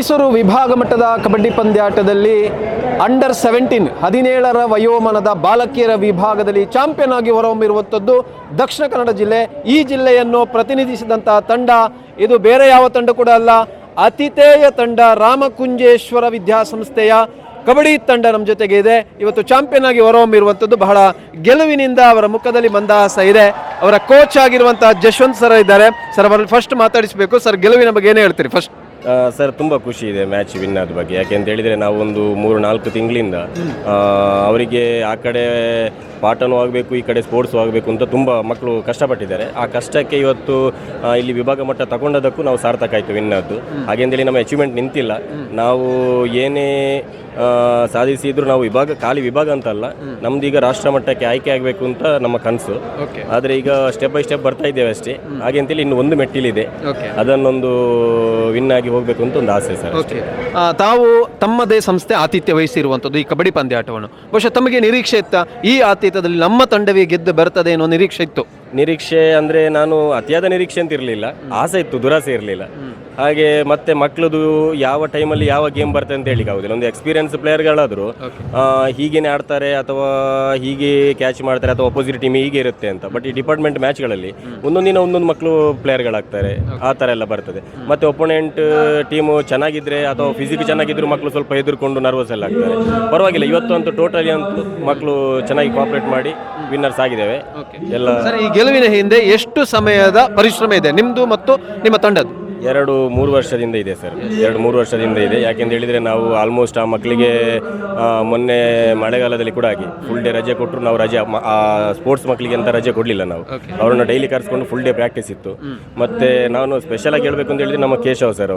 ಮೈಸೂರು ವಿಭಾಗ ಮಟ್ಟದ ಕಬಡ್ಡಿ ಪಂದ್ಯಾಟದಲ್ಲಿ ಅಂಡರ್ 17 ವಯೋಮಾನದ ಬಾಲಕಿಯರ ವಿಭಾಗದಲ್ಲಿ ಚಾಂಪಿಯನ್ ಆಗಿ ಹೊರಹೊಮ್ಮಿರುವಂಥದ್ದು ದಕ್ಷಿಣ ಕನ್ನಡ ಜಿಲ್ಲೆ. ಈ ಜಿಲ್ಲೆಯನ್ನು ಪ್ರತಿನಿಧಿಸಿದಂತಹ ತಂಡ ಇದು ಬೇರೆ ಯಾವ ತಂಡ ಕೂಡ ಅಲ್ಲ, ಅತಿಥೇಯ ತಂಡ ರಾಮಕುಂಜೇಶ್ವರ ವಿದ್ಯಾಸಂಸ್ಥೆಯ ಕಬಡ್ಡಿ ತಂಡ ನಮ್ಮ ಜೊತೆಗೆ ಇದೆ. ಇವತ್ತು ಚಾಂಪಿಯನ್ ಆಗಿ ಹೊರಹೊಮ್ಮಿರುವಂಥದ್ದು ಬಹಳ ಗೆಲುವಿನಿಂದ ಅವರ ಮುಖದಲ್ಲಿ ಮಂದಹಾಸ ಇದೆ. ಅವರ ಕೋಚ್ ಆಗಿರುವಂತಹ ಜಶ್ವಂತ್ ಸರ್ ಇದ್ದಾರೆ. ಸರ್ ಅವರಲ್ಲಿ ಫಸ್ಟ್ ಮಾತಾಡಿಸಬೇಕು. ಸರ್, ಗೆಲುವಿನ ಬಗ್ಗೆ ಏನು ಹೇಳ್ತೀರಿ ಫಸ್ಟ್? ಸರ್, ತುಂಬ ಖುಷಿ ಇದೆ ಮ್ಯಾಚ್ ವಿನ್ ಆದ ಬಗ್ಗೆ. ಯಾಕೆಂತ ಹೇಳಿದರೆ ನಾವು ಒಂದು 3-4 ತಿಂಗಳಿಂದ ಅವರಿಗೆ ಆ ಕಡೆ ಪಾಠನೂ ಆಗಬೇಕು, ಈ ಕಡೆ ಸ್ಪೋರ್ಟ್ಸು ಆಗಬೇಕು ಅಂತ ತುಂಬ ಮಕ್ಕಳು ಕಷ್ಟಪಟ್ಟಿದ್ದಾರೆ. ಆ ಕಷ್ಟಕ್ಕೆ ಇವತ್ತು ಇಲ್ಲಿ ವಿಭಾಗ ಮಟ್ಟ ತಗೊಂಡದಕ್ಕೂ ನಾವು ಸಾರ್ಥಕ ಆಯಿತು ವಿನ್ ಆದ್ದು. ಹಾಗೆಂದೇಳಿ ನಮ್ಮ ಅಚೀವ್ಮೆಂಟ್ ನಿಂತಿಲ್ಲ. ನಾವು ಏನೇ ಸಾಧಿಸಿದ್ರು ನಾವು ಖಾಲಿ ವಿಭಾಗ ಅಂತಲ್ಲ, ನಮ್ದು ಈಗ ರಾಷ್ಟ್ರ ಮಟ್ಟಕ್ಕೆ ಆಯ್ಕೆ ಆಗಬೇಕು ಅಂತ ನಮ್ಮ ಕನಸು. ಆದರೆ ಈಗ ಸ್ಟೆಪ್ ಬೈ ಸ್ಟೆಪ್ ಬರ್ತಾ ಇದ್ದೇವೆ ಅಷ್ಟೇ. ಹಾಗೆಂತೇಳಿ ಇನ್ನು ಒಂದು ಮೆಟ್ಟಿಲಿದೆ, ಅದನ್ನೊಂದು ವಿನ್ ಆಗಿ ಹೋಗಬೇಕು ಅಂತ ಒಂದು ಆಸೆ ಸರ್. ತಾವು ತಮ್ಮದೇ ಸಂಸ್ಥೆ ಆತಿಥ್ಯ ವಹಿಸಿರುವಂಥದ್ದು ಈ ಕಬಡ್ಡಿ ಪಂದ್ಯಾಟವನ್ನು. ಬಹುಶಃ ತಮಗೆ ನಿರೀಕ್ಷೆ ಇತ್ತ ಈ ಆತಿಥ್ಯದಲ್ಲಿ ನಮ್ಮ ತಂಡವೇ ಗೆದ್ದು ಬರ್ತದೆ ಅನ್ನೋ ನಿರೀಕ್ಷೆ ಇತ್ತು? ನಿರೀಕ್ಷೆ ಅಂದರೆ ನಾನು ಅತಿಯಾದ ನಿರೀಕ್ಷೆ ಅಂತ ಇರಲಿಲ್ಲ, ಆಸೆ ಇತ್ತು, ದುರಾಸೆ ಇರಲಿಲ್ಲ. ಹಾಗೆ ಮತ್ತೆ ಮಕ್ಕಳದು ಯಾವ ಟೈಮಲ್ಲಿ ಯಾವ ಗೇಮ್ ಬರ್ತದೆ ಅಂತ ಹೇಳಿಕ್ಕೆ ಆಗೋದಿಲ್ಲ. ಒಂದು ಎಕ್ಸ್ಪೀರಿಯನ್ಸ್ ಪ್ಲೇಯರ್ಗಳಾದರೂ ಹೀಗೇನೆ ಆಡ್ತಾರೆ ಅಥವಾ ಹೀಗೆ ಕ್ಯಾಚ್ ಮಾಡ್ತಾರೆ ಅಥವಾ ಅಪೋಸಿಟ್ ಟೀಮ್ ಹೀಗೆ ಇರುತ್ತೆ ಅಂತ. ಬಟ್ ಈ ಡಿಪಾರ್ಟ್ಮೆಂಟ್ ಮ್ಯಾಚ್ಗಳಲ್ಲಿ ಒಂದೊಂದಿನ ಒಂದೊಂದು ಮಕ್ಕಳು ಪ್ಲೇಯರ್ಗಳಾಗ್ತಾರೆ, ಆ ಥರ ಎಲ್ಲ ಬರ್ತದೆ. ಮತ್ತು ಒಪೋನೆಂಟ್ ಟೀಮು ಚೆನ್ನಾಗಿದ್ದರೆ ಅಥವಾ ಫಿಸಿಕ್ ಚೆನ್ನಾಗಿದ್ರು ಮಕ್ಕಳು ಸ್ವಲ್ಪ ಹೆದರ್ಕೊಂಡು ನರ್ವಸ್ ಎಲ್ಲ ಆಗ್ತಾರೆ. ಪರವಾಗಿಲ್ಲ, ಇವತ್ತು ಅಂತೂ ಟೋಟಲಿ ಅಂತೂ ಮಕ್ಕಳು ಚೆನ್ನಾಗಿ ಕೋಆಪರೇಟ್ ಮಾಡಿ ವಿನ್ನರ್ಸ್ ಆಗಿದ್ದೇವೆ ಎಲ್ಲ. ಈ ಗೆಲುವಿನ ಹಿಂದೆ ಎಷ್ಟು ಸಮಯದ ಪರಿಶ್ರಮ ಇದೆ ನಿಮ್ಮದು ಮತ್ತು ನಿಮ್ಮ ತಂಡದ್ದು? 2-3 ವರ್ಷದಿಂದ ಇದೆ ಸರ್, 2-3 ವರ್ಷದಿಂದ ಇದೆ. ಯಾಕೆಂತ ಹೇಳಿದರೆ ನಾವು ಆಲ್ಮೋಸ್ಟ್ ಆ ಮಕ್ಕಳಿಗೆ ಮೊನ್ನೆ ಮಳೆಗಾಲದಲ್ಲಿ ಕೂಡ ಆಗಿ ಫುಲ್ ಡೇ ರಜೆ ಕೊಟ್ಟರು. ನಾವು ರಜೆ ಸ್ಪೋರ್ಟ್ಸ್ ಮಕ್ಕಳಿಗೆ ಅಂತ ರಜೆ ಕೊಡಲಿಲ್ಲ. ನಾವು ಅವರನ್ನು ಡೈಲಿ ಕರೆಸ್ಕೊಂಡು ಫುಲ್ ಡೇ ಪ್ರಾಕ್ಟೀಸ್ ಇತ್ತು. ಮತ್ತು ನಾನು ಸ್ಪೆಷಲಾಗಿ ಹೇಳಬೇಕು ಅಂತ ಹೇಳಿದರೆ ನಮ್ಮ ಕೇಶವ್ ಸರ್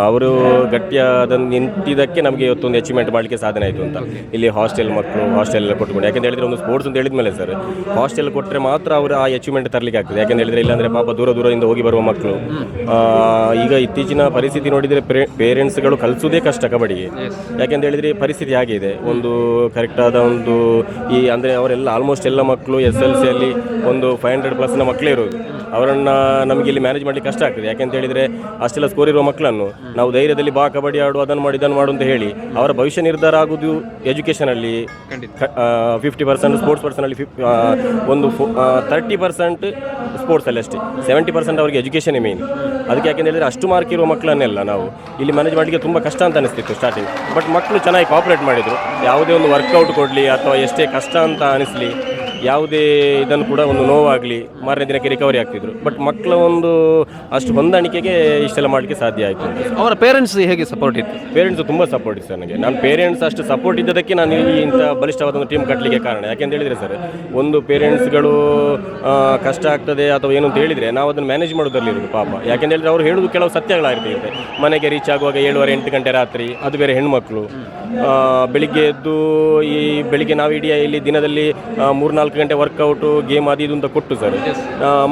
ಅವರು ಗಟ್ಟಿಯಾದ ನಿಂತಿದ್ದಕ್ಕೆ ನಮಗೆ ಇವತ್ತೊಂದು ಅಚೀವ್ಮೆಂಟ್ ಮಾಡಲಿಕ್ಕೆ ಸಾಧನೆ ಆಯಿತು ಅಂತ. ಇಲ್ಲಿ ಹಾಸ್ಟೆಲ್ ಮಕ್ಕಳು ಹಾಸ್ಟೆಲ್ ಕೊಟ್ಕೊಂಡು, ಯಾಕೆಂತ ಹೇಳಿದರೆ ಒಂದು ಸ್ಪೋರ್ಟ್ಸ್ ಅಂತ ಹೇಳಿದ ಮೇಲೆ ಸರ್ ಹಾಸ್ಟೆಲ್ ಕೊಟ್ಟರೆ ಮಾತ್ರ ಅವರು ಆ ಅಚೀವ್ಮೆಂಟ್ ತರಲಿಕ್ಕೆ ಆಗ್ತದೆ. ಯಾಕೆಂತ ಹೇಳಿದರೆ ಇಲ್ಲಾಂದರೆ ಪಾಪ ದೂರದಿಂದ ಹೋಗಿ ಬರುವ ಮಕ್ಕಳು. ಈಗ ಇತ್ತೀಚಿನ ಪರಿಸ್ಥಿತಿ ನೋಡಿದರೆ ಪೇರೆಂಟ್ಸ್ಗಳು ಕಲಿಸೋದೇ ಕಷ್ಟ ಕಬಡ್ಡಿಗೆ. ಯಾಕೆಂತ ಹೇಳಿದರೆ ಪರಿಸ್ಥಿತಿ ಹಾಗೆ ಇದೆ. ಒಂದು ಕರೆಕ್ಟಾದ ಒಂದು ಅಂದರೆ ಅವರೆಲ್ಲ ಆಲ್ಮೋಸ್ಟ್ ಎಲ್ಲ ಮಕ್ಕಳು SLCಯಲ್ಲಿ ಒಂದು 500+ ಮಕ್ಕಳೇ ಇರೋದು. ಅವರನ್ನು ನಮಗೆ ಇಲ್ಲಿ ಮ್ಯಾನೇಜ್ ಮಾಡಲಿಕ್ಕೆ ಕಷ್ಟ ಆಗ್ತದೆ. ಯಾಕೆಂತ ಹೇಳಿದರೆ ಅಷ್ಟೆಲ್ಲ ಸ್ಕೋರ್ ಇರುವ ಮಕ್ಕಳನ್ನು ನಾವು ಧೈರ್ಯದಲ್ಲಿ ಕಬಡ್ಡಿ ಆಡು, ಅದನ್ನು ಮಾಡಿ ಇದನ್ನು ಮಾಡು ಅಂತ ಹೇಳಿ ಅವರ ಭವಿಷ್ಯ ನಿರ್ಧಾರ ಆಗೋದು ಎಜುಕೇಷನಲ್ಲಿ 50%, ಸ್ಪೋರ್ಟ್ಸ್ ಪರ್ಸನಲ್ಲಿ ಒಂದು 30% ಸ್ಪೋರ್ಟ್ಸಲ್ಲಿ ಅಷ್ಟೇ, 70% ಅವರಿಗೆ ಎಜುಕೇಷನ್ನೇ ಮೇನ್. ಅದಕ್ಕೆ ಯಾಕೆಂತ ಹೇಳಿದರೆ ಅಷ್ಟು ಮಾರ್ಕ್ ಇರುವ ಮಕ್ಕಳನ್ನೆಲ್ಲ ನಾವು ಇಲ್ಲಿ ಮ್ಯಾನೇಜ್ ಮಾಡಲಿಕ್ಕೆ ತುಂಬ ಕಷ್ಟ ಅಂತ ಅನಿಸ್ತಿತ್ತು ಸ್ಟಾರ್ಟಿಂಗ್. ಬಟ್ ಮಕ್ಕಳು ಚೆನ್ನಾಗಿ ಕೋಆಪರೇಟ್ ಮಾಡಿದರು. ಯಾವುದೇ ಒಂದು ವರ್ಕೌಟ್ ಕೊಡಲಿ ಅಥವಾ ಎಷ್ಟೇ ಕಷ್ಟ ಅಂತ ಅನಿಸಲಿ, ಯಾವುದೇ ಇದನ್ನು ಕೂಡ ಒಂದು ನೋವಾಗಲಿ ಮಾರನೇ ದಿನಕ್ಕೆ ರಿಕವರಿ ಆಗ್ತಿದ್ರು. ಬಟ್ ಮಕ್ಕಳ ಒಂದು ಅಷ್ಟು ಹೊಂದಾಣಿಕೆಗೆ ಇಷ್ಟೆಲ್ಲ ಮಾಡಲಿಕ್ಕೆ ಸಾಧ್ಯ ಆಯಿತು. ಅವರ ಪೇರೆಂಟ್ಸ್ ಹೇಗೆ ಸಪೋರ್ಟ್ ಇತ್ತು? ಪೇರೆಂಟ್ಸ್ ತುಂಬ ಸಪೋರ್ಟ್ ಇತ್ತು ನನಗೆ. ನಾನು ಪೇರೆಂಟ್ಸ್ ಅಷ್ಟು ಸಪೋರ್ಟ್ ಇದ್ದದಕ್ಕೆ ನಾನು ಇಂಥ ಬಲಿಷ್ಠವಾದ ಒಂದು ಟೀಮ್ ಕಟ್ಟಲಿಕ್ಕೆ ಕಾರಣ. ಯಾಕೆಂತ ಹೇಳಿದರೆ ಸರ್, ಒಂದು ಪೇರೆಂಟ್ಸ್ಗಳು ಕಷ್ಟ ಆಗ್ತದೆ ಅಥವಾ ಏನು ಅಂತ ಹೇಳಿದರೆ ನಾವು ಅದನ್ನು ಮ್ಯಾನೇಜ್ ಮಾಡೋದ್ರಲ್ಲಿರೋದು ಪಾಪ. ಯಾಕೆಂತ ಹೇಳಿದರೆ ಅವ್ರು ಹೇಳೋದು ಕೆಲವು ಸತ್ಯಗಳಾಗಿರ್ತದೆ. ಮನೆಗೆ ರೀಚ್ ಆಗುವಾಗ 7:30-8 ಗಂಟೆ ರಾತ್ರಿ, ಅದು ಬೇರೆ ಹೆಣ್ಮಕ್ಳು. ಬೆಳಿಗ್ಗೆ ಎದ್ದು ಬೆಳಿಗ್ಗೆ ನಾವು ಇಡೀ ಇಲ್ಲಿ ದಿನದಲ್ಲಿ 3-4 ಗಂಟೆ ವರ್ಕೌಟು ಗೇಮ್ ಅದು ಇದು ಅಂತ ಕೊಟ್ಟು ಸರ್,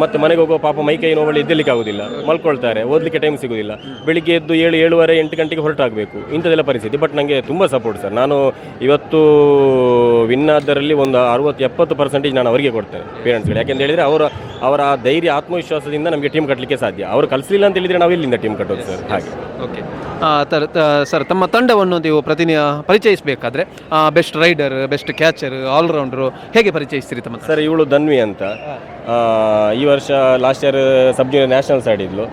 ಮತ್ತು ಮನೆಗೆ ಹೋಗುವ ಪಾಪ ಮೈಕೈ ನೋವಲ್ಲಿ ಎದ್ದಲಿಕ್ಕೆ ಆಗೋದಿಲ್ಲ, ಮಲ್ಕೊಳ್ತಾರೆ, ಓದಲಿಕ್ಕೆ ಟೈಮ್ ಸಿಗೋದಿಲ್ಲ. ಬೆಳಿಗ್ಗೆ ಎದ್ದು 7:30-8 ಗಂಟೆಗೆ ಹೊರಟಾಗಬೇಕು, ಇಂಥದ್ದೆಲ್ಲ ಪರಿಸ್ಥಿತಿ. ಬಟ್ ನನಗೆ ತುಂಬ ಸಪೋರ್ಟ್ ಸರ್. ನಾನು ಇವತ್ತು ವಿನ್ ಆದರಲ್ಲಿ ಒಂದು 60-70% ನಾನು ಅವರಿಗೆ ಕೊಡ್ತೇನೆ, ಪೇರೆಂಟ್ಸ್ಗಳು. ಯಾಕೆಂತ ಹೇಳಿದರೆ ಅವರ ಧೈರ್ಯ ಆತ್ಮವಿಶ್ವಾಸದಿಂದ ನಮಗೆ ಟೀಮ್ ಕಟ್ಟಲಿಕ್ಕೆ ಸಾಧ್ಯ. ಅವರು ಕಲಿಸಲಿಲ್ಲ ಅಂತ ಹೇಳಿದರೆ ನಾವು ಎಲ್ಲಿಂದ ಟೀಮ್ ಕಟ್ಟೋದು ಸರ್? ಹಾಗೆ. ಓಕೆ ಸರ್, ತಮ್ಮ ತಂಡವನ್ನು ನೀವು ಪರಿಚಯಿಸಬೇಕಾದ್ರೆ best raider, best catcher, all rounder ಹೇಗೆ ಪರಿಚಯಿಸ್ತೀರಿ ತಮ್ಮ? ಸರ್, ಇವಳು ಧನ್ವಿ ಅಂತ ಈ ವರ್ಷ last year sub junior nationals ಆಡಿದ್ಲು.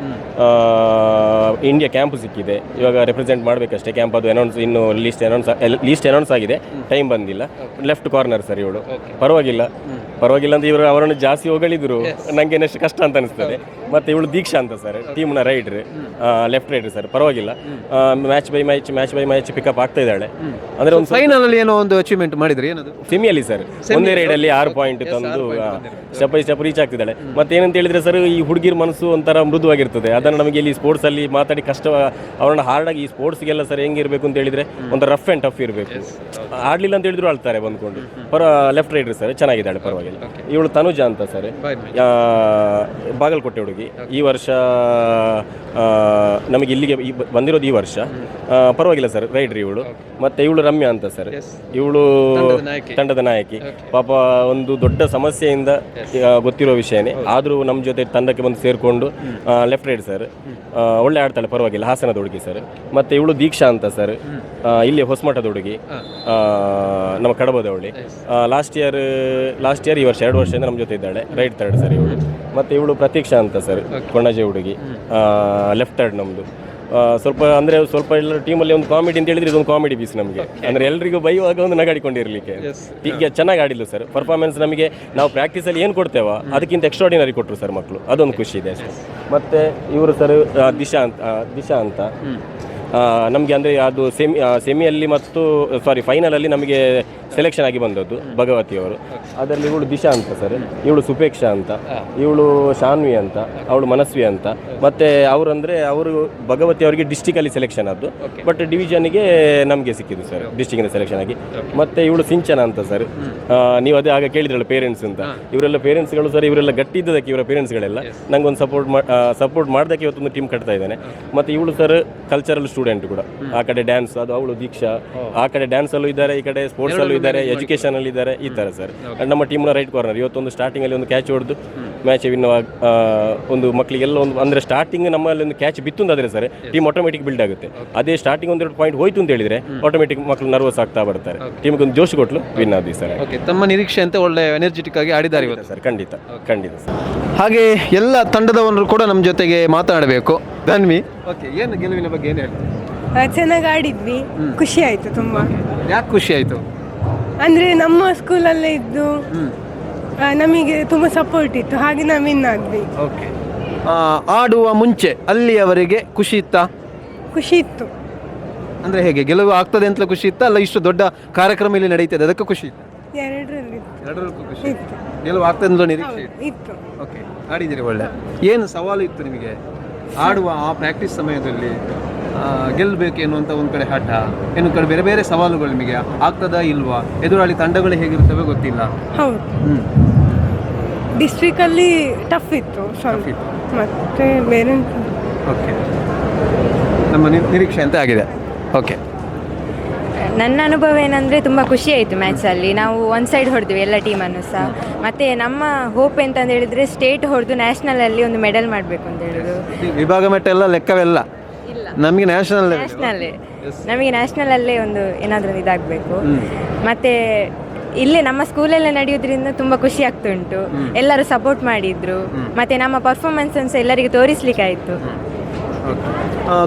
ಇಂಡಿಯಾ ಕ್ಯಾಂಪ್ ಸಿಕ್ಕಿದೆ, ಇವಾಗ ರೆಪ್ರೆಸೆಂಟ್ ಮಾಡಬೇಕಷ್ಟೇ. ಕ್ಯಾಂಪ್ ಅದು ಇನ್ನು ಲೀಸ್ಟ್ ಅನೌನ್ಸ್ ಆಗಿದೆ, ಟೈಮ್ ಬಂದಿಲ್ಲ. ಲೆಫ್ಟ್ ಕಾರ್ನರ್ ಸರ್ ಇವಳು. ಪರವಾಗಿಲ್ಲ ಅಂತ ಇವರು ಅವರನ್ನು ಜಾಸ್ತಿ ಹೊಗಳಿದ್ರು ನನಗೆ ನೆಕ್ಸ್ಟ್ ಕಷ್ಟ ಅಂತ ಅನಿಸ್ತದೆ. ಮತ್ತು ಇವಳು ದೀಕ್ಷಾ ಅಂತ sir, ಟೀಮ್ನ rider, left rider sir. ಪರವಾಗಿಲ್ಲ, ಮ್ಯಾಚ್ ಬೈ ಮ್ಯಾಚ್ ಪಿಕಪ್ ಆಗ್ತಾ ಇದ್ದಾಳೆ. ಅಂದರೆ ಒಂದು ಫೈನಲ್ ಏನೋ ಒಂದು ಅಚೀವ್ಮೆಂಟ್ ಮಾಡಿದ್ರಿ, ಏನದು? ಸೆಮಿಯಲ್ಲಿ ಸರ್, ಒಂದೇ ರೈಡಲ್ಲಿ 6 ಪಾಯಿಂಟ್ ತಂದು ಸ್ಟೆಪ್ ಬೈ ಸ್ಟೆಪ್ ರೀಚ್ ಆಗ್ತಿದ್ದಾಳೆ. ಮತ್ತು ಏನಂತ ಹೇಳಿದರೆ ಸರ್, ಈ ಹುಡುಗಿರ ಮನಸ್ಸು ಒಂಥರ ಮೃದುವಾಗಿರ್ತದೆ. ಅದನ್ನು ನಮಗೆ ಇಲ್ಲಿ ಸ್ಪೋರ್ಟ್ಸಲ್ಲಿ ಮಾತಾಡಿ ಕಷ್ಟ. ಅವ್ರನ್ನ ಹಾರ್ಡಾಗಿ ಈ ಸ್ಪೋರ್ಟ್ಸ್ಗೆಲ್ಲ ಸರ್ ಹೆಂಗಿರಬೇಕು ಅಂತ ಹೇಳಿದರೆ ಒಂದು ರಫ್ ಆ್ಯಂಡ್ ಟಫ್ ಇರಬೇಕು. ಆಡಲಿಲ್ಲ ಅಂತ ಹೇಳಿದ್ರು ಆಳ್ತಾರೆ ಬಂದ್ಕೊಂಡು. ಲೆಫ್ಟ್ ರೈಡ್ರ್ ಸರ್, ಚೆನ್ನಾಗಿದ್ದಾಳೆ, ಪರವಾಗಿಲ್ಲ. ಪರವಾಗಿಲ್ಲ. ಇವಳು ತನುಜ ಅಂತ ಸರ್, ಬಾಗಲಕೋಟೆ ಹುಡುಗಿ. ಈ ವರ್ಷ ನಮಗೆ ಇಲ್ಲಿಗೆ ಬಂದಿರೋದು ಈ ವರ್ಷ. ಪರವಾಗಿಲ್ಲ ಸರ್, ರೈಡ್ರಿ ಇವಳು. ಮತ್ತೆ ಇವಳು ರಮ್ಯಾ ಅಂತ ಸರ್, ಇವಳು ತಂಡದ ನಾಯಕಿ. ಪಾಪ ಒಂದು ದೊಡ್ಡ ಸಮಸ್ಯೆಯಿಂದ ಗೊತ್ತಿರೋ ವಿಷಯನೇ, ಆದರೂ ನಮ್ಮ ಜೊತೆ ತಂಡಕ್ಕೆ ಬಂದು ಸೇರಿಕೊಂಡು ಲೆಫ್ಟ್ ರೈಡ್ ಸರ್, ಒಳ್ಳೆ ಆಡ್ತಾಳೆ, ಪರವಾಗಿಲ್ಲ. ಹಾಸನದ ಹುಡುಗಿ ಸರ್. ಮತ್ತು ಇವಳು ದೀಕ್ಷಾ ಅಂತ ಸರ್, ಇಲ್ಲಿ ಹೊಸಮಠದ ಹುಡುಗಿ, ನಮ್ಮ ಕಡಬದವಳಿ. ಲಾಸ್ಟ್ ಇಯರ್ ಈ ವರ್ಷ 2 ವರ್ಷದಿಂದ ನಮ್ಮ ಜೊತೆ ಇದ್ದಾಳೆ, ರೈಟ್ ಥರ್ಡ್ ಸರ್ ಇವಳು. ಮತ್ತು ಇವಳು ಪ್ರತೀಕ್ಷಾ ಅಂತ ಸರ್, ಕೊಣಜೆ ಹುಡುಗಿ, ಲೆಫ್ಟ್ ಥರ್ಡ್ ನಮ್ಮದು. ಸ್ವಲ್ಪ ಎಲ್ಲ ಟೀಮಲ್ಲಿ ಒಂದು ಕಾಮಿಡಿ ಅಂತ ಹೇಳಿದ್ರೆ ಇದೊಂದು ಕಾಮಿಡಿ ಪೀಸ್ ನಮಗೆ. ಅಂದರೆ ಎಲ್ರಿಗೂ ಬೈಯುವಾಗ ಒಂದು ನಗಾಡಿಕೊಂಡಿರಲಿಕ್ಕೆ. ಈಗ ಚೆನ್ನಾಗಿ ಆಡಿಲ್ಲ ಸರ್, ಪರ್ಫಾರ್ಮೆನ್ಸ್ ನಮಗೆ ನಾವು ಪ್ರಾಕ್ಟೀಸಲ್ಲಿ ಏನು ಕೊಡ್ತೇವೋ ಅದಕ್ಕಿಂತ ಎಕ್ಸ್ಟ್ರಾಡಿನರಿ ಕೊಟ್ಟರು ಸರ್ ಮಕ್ಕಳು, ಅದೊಂದು ಖುಷಿ ಇದೆ ಅಷ್ಟೇ. ಮತ್ತು ಇವರು ಸರ್ ದಿಶಾ ಅಂತ ನಮಗೆ ಅಂದರೆ ಅದು ಸೆಮಿಯಲ್ಲಿ ಮತ್ತು ಫೈನಲಲ್ಲಿ ನಮಗೆ ಸೆಲೆಕ್ಷನ್ ಆಗಿ ಬಂದದ್ದು ಭಗವತಿಯವರು. ಅದರಲ್ಲಿ ಇವಳು ದಿಶಾ ಅಂತ ಸರ್, ಇವಳು ಸುಪೇಕ್ಷಾ ಅಂತ, ಇವಳು ಶಾನ್ವಿ ಅಂತ, ಅವಳು ಮನಸ್ವಿ ಅಂತ. ಮತ್ತು ಅವರು ಭಗವತಿ ಅವರಿಗೆ ಡಿಸ್ಟಿಕಲ್ಲಿ ಸೆಲೆಕ್ಷನ್ ಆದ್ದು, ಬಟ್ ಡಿವಿಷನ್ಗೆ ನಮಗೆ ಸಿಕ್ಕಿದ್ದು ಸರ್, ಡಿಸ್ಟಿಕ್ಕಿಂದ ಸೆಲೆಕ್ಷನ್ ಆಗಿ. ಮತ್ತು ಇವಳು ಸಿಂಚನ ಅಂತ ಸರ್, ನೀವು ಅದೇ ಆಗ ಕೇಳಿದ್ರಲ್ಲ ಪೇರೆಂಟ್ಸ್ ಅಂತ, ಇವರೆಲ್ಲ ಪೇರೆಂಟ್ಸ್ಗಳು ಸರ್, ಇವರೆಲ್ಲ ಗಟ್ಟಿ ಇದ್ದದಕ್ಕೆ ಇವರ ಪೇರೆಂಟ್ಸ್ಗಳೆಲ್ಲ ನಂಗೊಂದು ಸಪೋರ್ಟ್ ಮಾಡೋದಕ್ಕೆ ಇವತ್ತೊಂದು ಟೀಮ್ ಕಟ್ತಾ ಇದ್ದಾನೆ. ಮತ್ತು ಇವಳು ಸರ್ ಕಲ್ಚರಲ್ ಸ್ಟೂಡೆಂಟ್ ಕೂಡ, ಆ ಕಡೆ ಡ್ಯಾನ್ಸ್, ಅದು ಅವಳು ದೀಕ್ಷಾ, ಆ ಕಡೆ ಡ್ಯಾನ್ಸಲ್ಲೂ ಇದ್ದಾರೆ, ಈ ಕಡೆ ಸ್ಪೋರ್ಟ್ಸಲ್ಲೂ ಇದ್ದಾರೆ, ಎಜುಕೇಷನಲ್ಲಿ ಇದ್ದಾರೆ, ಈ ಥರ ಸರ್. ನಮ್ಮ ಟೀಮ್ನ ರೈಟ್ ಕಾರ್ನರ್ ಇವತ್ತೊಂದು ಸ್ಟಾರ್ಟಿಂಗಲ್ಲಿ ಒಂದು ಕ್ಯಾಚ್ ಹೊಡೆದು ಮ್ಯಾಚ್ ವಿನ್ ಒಂದು ಮಕ್ಕಳಿಗೆಲ್ಲ ಒಂದು ಅಂದರೆ ಸ್ಟಾರ್ಟಿಂಗ್ ನಮ್ಮಲ್ಲಿ ಒಂದು ಕ್ಯಾಚ್ ಬಿತ್ತು ಅಂದರೆ ಸರ್ ಟೀಮ್ ಆಟೋಮೆಟಿಕ್ ಬಿಲ್ಡ್ ಆಗುತ್ತೆ. ಅದೇ ಸ್ಟಾರ್ಟಿಂಗ್ 1-2 ಪಾಯಿಂಟ್ ಹೋಯ್ತು ಅಂತ ಹೇಳಿದರೆ ಆಟೋಮೆಟಿಕ್ ಮಕ್ಕಳು ನರ್ವಸ್ ಆಗ್ತಾ ಬರ್ತಾರೆ, ಟೀಮ್ಗೆ ಒಂದು ಜೋಶ್ ಕೊಟ್ಟಲು ವಿನ್ ಆದ್ವಿ ಸರ್. ಓಕೆ, ತಮ್ಮ ನಿರೀಕ್ಷೆ ಅಂತ ಒಳ್ಳೆ ಎನರ್ಜೆಟಿಕ್ ಆಗಿ ಆಡಿದ್ದಾರೆ ಇವತ್ತು ಸರ್. ಖಂಡಿತ ಸರ್. ಹಾಗೆ ಎಲ್ಲ ತಂಡದವರು ಕೂಡ ನಮ್ಮ ಜೊತೆಗೆ ಮಾತಾಡಬೇಕು. ಧನ್ವಿ, ಓಕೆ, ಏನು ಗೆಲುವಿನ ಬಗ್ಗೆ ಏನು ಹೇಳ್ತೀವಿ? ಚೆನ್ನಾಗಿ ಆಡಿದ್ವಿ, ಖುಷಿ ಆಯಿತು ತುಂಬ. ಯಾಕೆ ಖುಷಿ ಆಯಿತು? ಅಂದರೆ ನಮ್ಮ ಸ್ಕೂಲಲ್ಲೇ ಇದ್ದು ನಮಗೆ ತುಂಬ ಸಪೋರ್ಟ್ ಇತ್ತು, ಹಾಗೆ ನಾವು ವಿನ್ ಆದ್ವಿ. ಓಕೆ, ಆಡುವ ಮುಂಚೆ ಅಲ್ಲಿಯವರೆಗೆ ಖುಷಿ ಇತ್ತಾ? ಖುಷಿ ಇತ್ತು. ಅಂದರೆ ಹೇಗೆ, ಗೆಲುವು ಆಗ್ತದೆ ಅಂತಲೂ ಖುಷಿ ಇತ್ತಾ, ಅಲ್ಲ ಇಷ್ಟು ದೊಡ್ಡ ಕಾರ್ಯಕ್ರಮ ಇಲ್ಲಿ ನಡೀತದೆ ಅದಕ್ಕೆ ಖುಷಿ ಇತ್ತು? ಎರಡರಲ್ಲೂ ಖುಷಿ ಇತ್ತು. ಗೆಲುವು ಆಗ್ತದೆ ಅಂತ ನಿರೀಕ್ಷೆ ಇತ್ತು. ಓಕೆ, ಆಡಿದ್ದೀರಿ ಒಳ್ಳೆ. ಏನು ಸವಾಲು ಇತ್ತು ನಿಮಗೆ ಆಡುವ ಆ ಪ್ರಾಕ್ಟೀಸ್ ಸಮಯದಲ್ಲಿ? ಗೆಲ್ಲಬೇಕು ಎನ್ನುವಂಥ ಒಂದು ಕಡೆ ಹಠ, ಇನ್ನೊಂದು ಕಡೆ ಬೇರೆ ಬೇರೆ ಸವಾಲುಗಳು ನಿಮಗೆ ಆಗ್ತದಾ ಇಲ್ವಾ? ಎದುರಾಳಿ ತಂಡಗಳು ಹೇಗಿರ್ತವೆ ಗೊತ್ತಿಲ್ಲ. ಹೌದು, ಡಿಸ್ಟ್ರಿಕ್ಟಲ್ಲಿ ಟಫ್ ಇತ್ತು ಸ್ವಲ್ಪ, ಮತ್ತೆ ಬೇರೆ. ಓಕೆ, ನಮ್ಮ ನಿರೀಕ್ಷೆ ಅಂತ ಆಗಿದೆ. ಓಕೆ, ನನ್ನ ಅನುಭವ ಏನಂದರೆ ತುಂಬ ಖುಷಿ ಆಯಿತು ಮ್ಯಾಚಲ್ಲಿ. ನಾವು ಒಂದು ಸೈಡ್ ಹೊಡೆದ್ವಿ ಎಲ್ಲ ಟೀಮನ್ನು ಸಹ. ಮತ್ತು ನಮ್ಮ ಹೋಪ್ ಎಂತಂದು ಹೇಳಿದರೆ ಸ್ಟೇಟ್ ಹೊಡೆದು ನ್ಯಾಷನಲಲ್ಲಿ ಒಂದು ಮೆಡಲ್ ಮಾಡಬೇಕು ಅಂತ ಹೇಳೋದು. ವಿಭಾಗ ಮಟ್ಟ ಎಲ್ಲ ಲೆಕ್ಕವೆಲ್ಲ ಇಲ್ಲ, ನಮಗೆ ನ್ಯಾಷನಲ್ಲೇ ನಮಗೆ ನ್ಯಾಷನಲಲ್ಲೇ ಒಂದು ಏನಾದರೂ ಇದಾಗಬೇಕು. ಮತ್ತು ಇಲ್ಲೇ ನಮ್ಮ ಸ್ಕೂಲಲ್ಲೇ ನಡೆಯೋದ್ರಿಂದ ತುಂಬ ಖುಷಿ ಆಗ್ತುಂಟು. ಎಲ್ಲರೂ ಸಪೋರ್ಟ್ ಮಾಡಿದರು, ಮತ್ತು ನಮ್ಮ ಪರ್ಫಾರ್ಮೆನ್ಸನ್ನು ಸಹ ಎಲ್ಲರಿಗೆ ತೋರಿಸ್ಲಿಕ್ಕೆ ಆಯಿತು.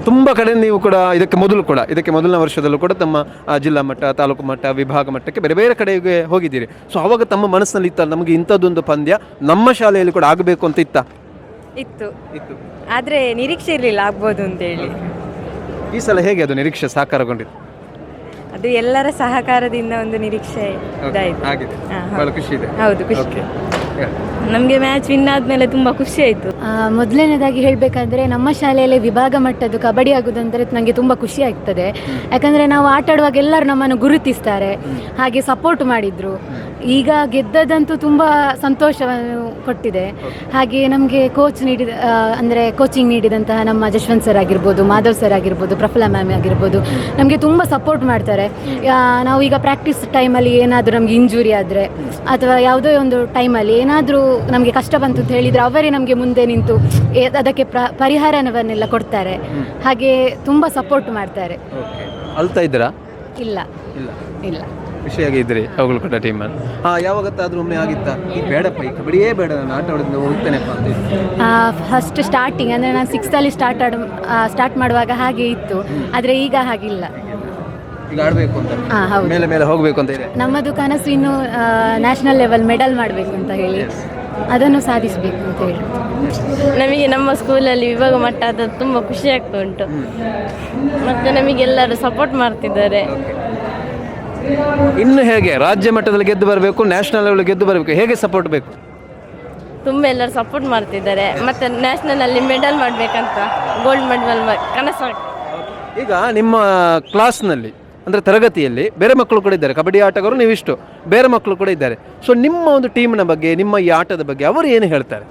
ತುಂಬ ಕಡೆ ನೀವು ಕೂಡ ಇದಕ್ಕೆ ಮೊದಲನೇ ವರ್ಷದಲ್ಲೂ ಕೂಡ ತಮ್ಮ ಜಿಲ್ಲಾ ಮಟ್ಟ, ತಾಲೂಕು ಮಟ್ಟ, ವಿಭಾಗ ಮಟ್ಟಕ್ಕೆ ಬೇರೆ ಬೇರೆ ಕಡೆಗೆ ಹೋಗಿದ್ದೀರಿ. ಸೊ ಅವಾಗ ತಮ್ಮ ಮನಸ್ಸಿನಲ್ಲಿ ಇತ್ತ ನಮಗೆ ಇಂಥದ್ದೊಂದು ಪಂದ್ಯ ನಮ್ಮ ಶಾಲೆಯಲ್ಲಿ ಕೂಡ ಆಗಬೇಕು ಅಂತ ಇತ್ತು. ಆದರೆ ನಿರೀಕ್ಷೆ ಇರಲಿಲ್ಲ ಆಗ್ಬೋದು ಅಂತೇಳಿ. ಈ ಸಲ ಹೇಗೆ ಅದು ನಿರೀಕ್ಷೆ ಸಾಕಾರಗೊಂಡಿತ್ತು? ಅದು ಎಲ್ಲರ ಸಹಕಾರದಿಂದ ಒಂದು ನಿರೀಕ್ಷೆ ಇದಾಯಿತು. ಹೌದು, ಖುಷಿ. ನಮಗೆ ಮ್ಯಾಚ್ ವಿನ್ ಆದಮೇಲೆ ತುಂಬ ಖುಷಿ ಆಯಿತು. ಮೊದಲನೇದಾಗಿ ಹೇಳಬೇಕಂದ್ರೆ ನಮ್ಮ ಶಾಲೆಯಲ್ಲಿ ವಿಭಾಗ ಮಟ್ಟದ್ದು ಕಬಡ್ಡಿ ಆಗೋದಂದರೆ ನನಗೆ ತುಂಬ ಖುಷಿ ಆಗ್ತದೆ. ಯಾಕಂದರೆ ನಾವು ಆಟ ಆಡುವಾಗ ಎಲ್ಲರೂ ನಮ್ಮನ್ನು ಗುರುತಿಸ್ತಾರೆ, ಹಾಗೆ ಸಪೋರ್ಟ್ ಮಾಡಿದರು. ಈಗ ಗೆದ್ದದಂತೂ ತುಂಬ ಸಂತೋಷವನ್ನು ಕೊಟ್ಟಿದೆ. ಹಾಗೆ ನಮಗೆ ಕೋಚಿಂಗ್ ನೀಡಿದಂತಹ ನಮ್ಮ ಜಶ್ವಂತ್ ಸರ್ ಆಗಿರ್ಬೋದು, ಮಾಧವ್ ಸರ್ ಆಗಿರ್ಬೋದು, ಪ್ರಫುಲ್ಲ ಮ್ಯಾಮ್ ಆಗಿರ್ಬೋದು, ನಮಗೆ ತುಂಬ ಸಪೋರ್ಟ್ ಮಾಡ್ತಾರೆ. ನಾವು ಈಗ ಪ್ರಾಕ್ಟೀಸ್ ಟೈಮಲ್ಲಿ ಏನಾದರೂ ನಮಗೆ ಇಂಜುರಿ ಆದರೆ ಅಥವಾ ಯಾವುದೋ ಒಂದು ಟೈಮಲ್ಲಿ ಏನಾದರೂ ನಮಗೆ ಕಷ್ಟ ಬಂತು ಅಂತ ಹೇಳಿದರೆ ಅವರೇ ನಮಗೆ ಮುಂದೆ ನಿಂತು ಅದಕ್ಕೆ ಪರಿಹಾರವನ್ನೆಲ್ಲ ಕೊಡ್ತಾರೆ. ಹಾಗೆ ತುಂಬ ಸಪೋರ್ಟ್ ಮಾಡ್ತಾರೆ. ಅಳ್ತಾ ಇದ್ದೀರಾ? ಇಲ್ಲ, ಖುಷಿಯಾಗಿ ಇದ್ರಿ ಅವುಗಳು ಕೂಡ ಟೀಮಲ್ಲಿ. ಯಾವಾಗತ್ತಾದ್ರೂ ಒಮ್ಮೆ ಆಗಿತ್ತಾ ಈ ಬೇಡಪ್ಪ ಈ ಕಬಡ್ಡಿಯೇ ಬೇಡ, ನಾನು ಆಟ ಆಡೋದು ಹೋಗ್ತೇನೆಪ್ಪ ಅಂತ? ಫಸ್ಟ್ ಸ್ಟಾರ್ಟಿಂಗ್ ಅಂದರೆ ನಾನು 6th ಸ್ಟಾರ್ಟ್ ಮಾಡುವಾಗ ಹಾಗೆ ಇತ್ತು, ಆದರೆ ಈಗ ಹಾಗಿಲ್ಲ. ಈಗ ಆಡಬೇಕು ಅಂತ, ಮೇಲೆ ಹೋಗಬೇಕು ಅಂತ ಇದೆ. ನಮ್ಮದು ಕನಸು ಇನ್ನು ನ್ಯಾಷನಲ್ ಲೆವೆಲ್ ಮೆಡಲ್ ಮಾಡಬೇಕು ಅಂತ ಹೇಳಿ, ಅದನ್ನು ಸಾಧಿಸಬೇಕು ಅಂತ ಹೇಳಿ. ನಮಗೆ ನಮ್ಮ ಸ್ಕೂಲಲ್ಲಿ ವಿಭಾಗ ಮಟ್ಟ ಅದು ತುಂಬ ಖುಷಿ ಆಗ್ತಾ ಉಂಟು. ಮತ್ತು ನಮಗೆಲ್ಲರೂ ಸಪೋರ್ಟ್ ಮಾಡ್ತಿದ್ದಾರೆ. ಇನ್ನು ಹೇಗೆ ರಾಜ್ಯ ಮಟ್ಟದಲ್ಲಿ ಗೆದ್ದು ಬರಬೇಕು, ನ್ಯಾಷನಲ್ ಲೆವೆಲ್ ಗೆದ್ದು ಬರಬೇಕು, ಹೇಗೆ ಸಪೋರ್ಟ್ ಬೇಕು? ತುಂಬ ಎಲ್ಲರೂ ಸಪೋರ್ಟ್ ಮಾಡ್ತಿದ್ದಾರೆ. ಮತ್ತು ನ್ಯಾಷನಲಲ್ಲಿ ಮೆಡಲ್ ಮಾಡಬೇಕಂತ, ಗೋಲ್ಡ್ ಮೆಡಲ್ ಕನಸು. ಈಗ ನಿಮ್ಮ ಕ್ಲಾಸ್ನಲ್ಲಿ ಅಂದರೆ ತರಗತಿಯಲ್ಲಿ ಬೇರೆ ಮಕ್ಕಳು ಕೂಡ ಇದ್ದಾರೆ, ಕಬಡ್ಡಿ ಆಟಗಾರರು ನೀವಿಷ್ಟು, ಬೇರೆ ಮಕ್ಕಳು ಕೂಡ ಇದ್ದಾರೆ. ಸೊ ನಿಮ್ಮ ಒಂದು ಟೀಮ್ನ ಬಗ್ಗೆ, ನಿಮ್ಮ ಈ ಆಟದ ಬಗ್ಗೆ ಅವರು ಏನು ಹೇಳ್ತಾರೆ?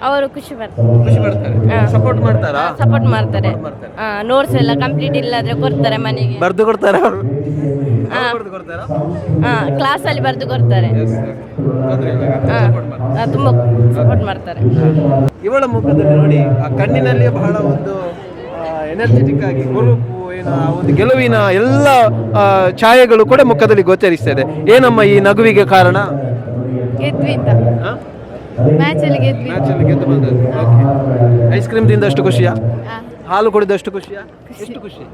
ಅವರು ಖುಷಿ ಪಡ್ತಾರೆ, ಸಪೋರ್ಟ್ ಮಾಡ್ತಾರಾ? ಸಪೋರ್ಟ್ ಮಾಡ್ತಾರೆ. ನೋಟ್ಸ್ ಎಲ್ಲ ಕಂಪ್ಲೀಟ್ ಇಲ್ಲಾದ್ರೆ ಕೊಡ್ತಾರೆ ಮನೆಗೆ, ಬರೆದು ಕೊಡ್ತಾರೆ ಅವರು? ಕ್ಲಾಸಲ್ಲಿ ಬರೆದು ಕೊಡ್ತಾರೆ. ತುಂಬ ಸಪೋರ್ಟ್ ಮಾಡ್ತಾರೆ. ಇವಳ ಮುಖದಲ್ಲಿ ನೋಡಿ, ಆ ಕಣ್ಣಿನಲ್ಲಿ ಬಹಳ ಒಂದು ಎನರ್ಜೆಟಿಕ್ ಆಗಿ ಹುರುಪು, ಏನು ಆ ಒಂದು ಗೆಲುವಿನ ಎಲ್ಲ ಛಾಯೆಗಳು ಕೂಡ ಮುಖದಲ್ಲಿ ಗೋಚರಿಸ್ತಾ ಇದೆ. ಏನಮ್ಮ ಈ ನಗುವಿಗೆ ಕಾರಣ? ಗೆದ್ವಿ ಅಂತ, ಮ್ಯಾಚಲ್ಲಿ ಗೆದ್ವಿ. ಮ್ಯಾಚಲ್ಲಿ ಗೆದ್ದು ಬಂದದ್ದು. ಓಕೆ. ಐಸ್ ಕ್ರೀಮ್ ತಿಂದಷ್ಟು ಖುಷಿಯಾ? ಹಾಲು ಕುಡಿದಷ್ಟು ಖುಷಿಯಾ? ಎಷ್ಟು ಖುಷಿ?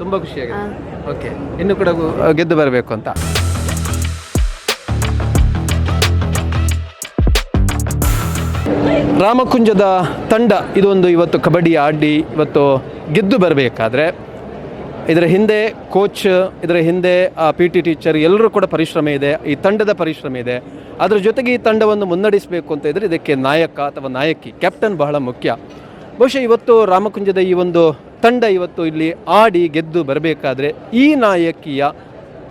ತುಂಬ ಖುಷಿಯಾಗಿದೆ. ಓಕೆ, ಇನ್ನು ಕೂಡ ಗೆದ್ದು ಬರಬೇಕು ಅಂತ. ರಾಮಕುಂಜದ ತಂಡ ಇದೊಂದು ಇವತ್ತು ಕಬಡ್ಡಿ ಆಡಿ ಇವತ್ತು ಗೆದ್ದು ಬರಬೇಕಾದ್ರೆ ಇದರ ಹಿಂದೆ ಕೋಚ್, ಇದರ ಹಿಂದೆ PT ಟೀಚರ್ ಎಲ್ಲರೂ ಕೂಡ ಪರಿಶ್ರಮ ಇದೆ, ಈ ತಂಡದ ಪರಿಶ್ರಮ ಇದೆ. ಅದರ ಜೊತೆಗೆ ಈ ತಂಡವನ್ನು ಮುನ್ನಡೆಸಬೇಕು ಅಂತ ಇದ್ದರೆ ಇದಕ್ಕೆ ನಾಯಕ ಅಥವಾ ನಾಯಕಿ, ಕ್ಯಾಪ್ಟನ್ ಬಹಳ ಮುಖ್ಯ. ಬಹುಶಃ ಇವತ್ತು ರಾಮಕುಂಜದ ಈ ಒಂದು ತಂಡ ಇವತ್ತು ಇಲ್ಲಿ ಆಡಿ ಗೆದ್ದು ಬರಬೇಕಾದ್ರೆ ಈ ನಾಯಕಿಯ